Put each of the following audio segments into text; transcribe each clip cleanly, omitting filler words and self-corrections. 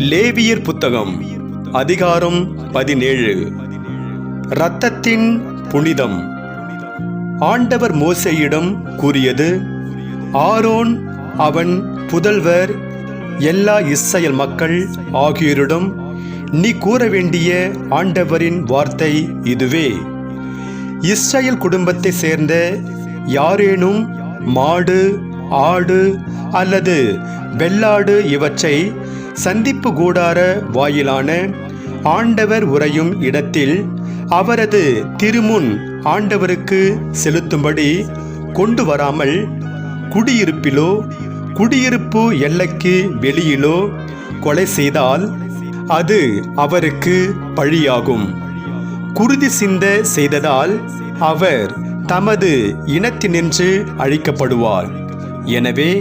லேவியர் புத்தகம் அதிகாரம் 17. இரத்தத்தின் புனிதம். ஆண்டவர் மோசேயிடம் கூறியது: ஆரோன், அவன் புதல்வர், எல்லா இஸ்ரவேல் மக்கள் ஆகியோரிடம் நீ கூற வேண்டிய ஆண்டவரின் வார்த்தை இதுவே: இஸ்ரவேல் குடும்பத்தை சேர்ந்த யாரேனும் மாடு, ஆடு அல்லது வெள்ளாடு இவற்றை சந்திப்பு கூடார வாயிலான ஆண்டவர் உறையும் இடத்தில் அவரது திருமுன் ஆண்டவருக்கு செலுத்தும்படி கொண்டு வராமல் குடியிருப்பிலோ குடியிருப்பு எல்லைக்கு வெளியிலோ கொலை செய்தால் அது அவருக்கு பழியாகும். குருதி சிந்த செய்ததால் அவர் தமது இனத்தினின்று அழிக்கப்படுவார். எனவே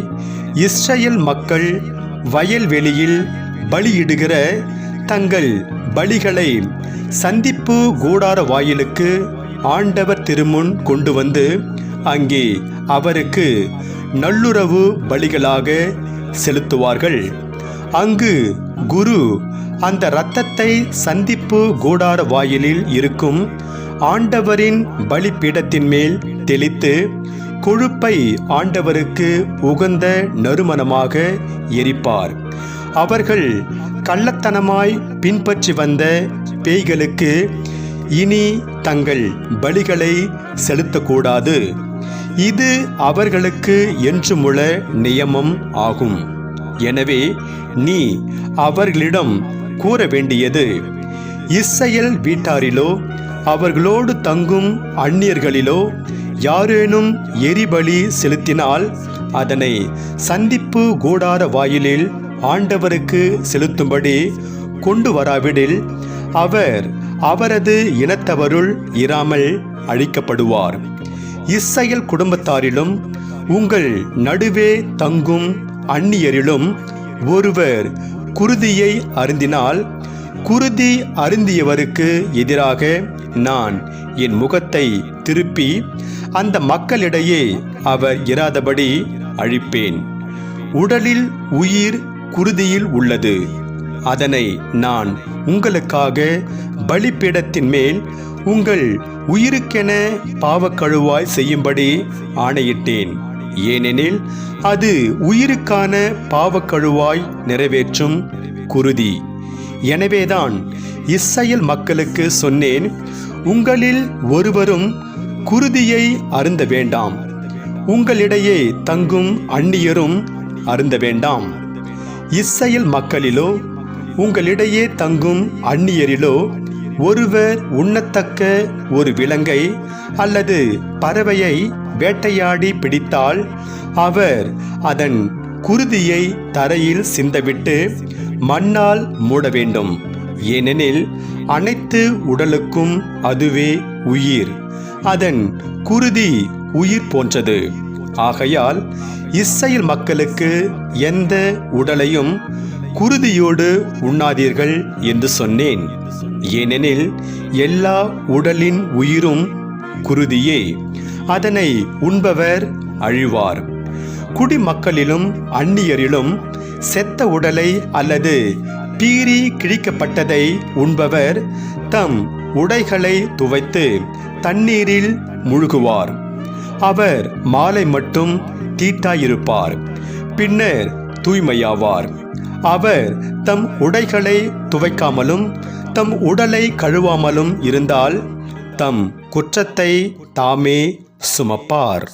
இஸ்ரவேல் மக்கள் வயல்வெளியில் பலியிடுகிற தங்கள் பலிகளை சந்திப்பு கூடார வாயிலுக்கு ஆண்டவர் திருமுன் கொண்டு வந்து அங்கே அவருக்கு நல்லுறவு பலிகளாக செலுத்துவார்கள். அங்கு குரு அந்த இரத்தத்தை சந்திப்பு கூடார வாயிலில் இருக்கும் ஆண்டவரின் பலிபீடத்தின் மேல் தெளித்து கொழுப்பை ஆண்டவருக்கு உகந்த நறுமணமாக எரிப்பார். அவர்கள் கள்ளத்தனமாய் பின்பற்றி வந்த பேய்களுக்கு இனி தங்கள் பலிகளை செலுத்தக்கூடாது. இது அவர்களுக்கு என்றுமுள்ள நியமம் ஆகும். எனவே நீ அவர்களிடம் கூற வேண்டியது: இஸ்ரவேல் வீட்டாரிலோ அவர்களோடு தங்கும் அந்நியர்களிலோ யாரேனும் எரிபலி செலுத்தினால் அதனை சந்திப்பு கூடார வாயிலில் ஆண்டவருக்கு செலுத்தும்படி கொண்டு வராவிடில் அவர் அவரது இனத்தவருள் இராமல் அழிக்கப்படுவார். இஸ்ரவேல் குடும்பத்தாரிலும் உங்கள் நடுவே தங்கும் அந்நியரிலும் ஒருவர் குருதியை அருந்தினால் குருதி அருந்தியவருக்கு எதிராக நான் என் முகத்தை திருப்பி அந்த மக்களிடையே அவர் இராதபடி அழிப்பேன். உடலில் உயிர் குருதியில் உள்ளது. அதனை நான் உங்களுக்காக பலிபீடத்தின் மேல் உங்கள் உயிருக்கென பாவக்கழுவாய் செய்யும்படி ஆணையிட்டேன். ஏனெனில் அது உயிருக்கான பாவக்கழுவாய் நிறைவேற்றும் குருதி. எனவேதான் இஸ்ரவேல் மக்களுக்கு சொன்னேன்: உங்களில் ஒருவரும் குருதியை அருந்த வேண்டாம், உங்களிடையே தங்கும் அந்நியரும் அருந்த வேண்டாம். இஸ்ரவேல் மக்களிலோ உங்களிடையே தங்கும் அந்நியரிலோ ஒருவர் உண்ணத்தக்க ஒரு விலங்கை அல்லது பறவையை வேட்டையாடி பிடித்தால் அவர் அதன் குருதியை தரையில் சிந்தவிட்டு மண்ணால் மூட வேண்டும். ஏனெனில் அனைத்து உடலுக்கும் அதுவே உயிர். அதன் குருதி உயிர் போன்றது. ஆகையால் இஸ்ரவேல் மக்களுக்கு எந்த உடலையும் குருதியோடு உண்ணாதீர்கள் என்று சொன்னேன். ஏனெனில் எல்லா உடலின் உயிரும் குருதியே. அதனை உண்பவர் அழிவார். குடிமக்களிலும் அந்நியரிலும் செத்த உடலை அல்லது பீறி கிழிக்கப்பட்டதை உண்பவர் தம் உடைகளை துவைத்து தண்ணீரில் முழுகுவார். அவர் மாலை மட்டும் தீட்டாயிருப்பார், பின்னர் தூய்மையாவார். அவர் தம் உடைகளை துவைக்காமலும் தம் உடலை கழுவாமலும் இருந்தால் தம் குற்றத்தை தாமே சுமப்பார்.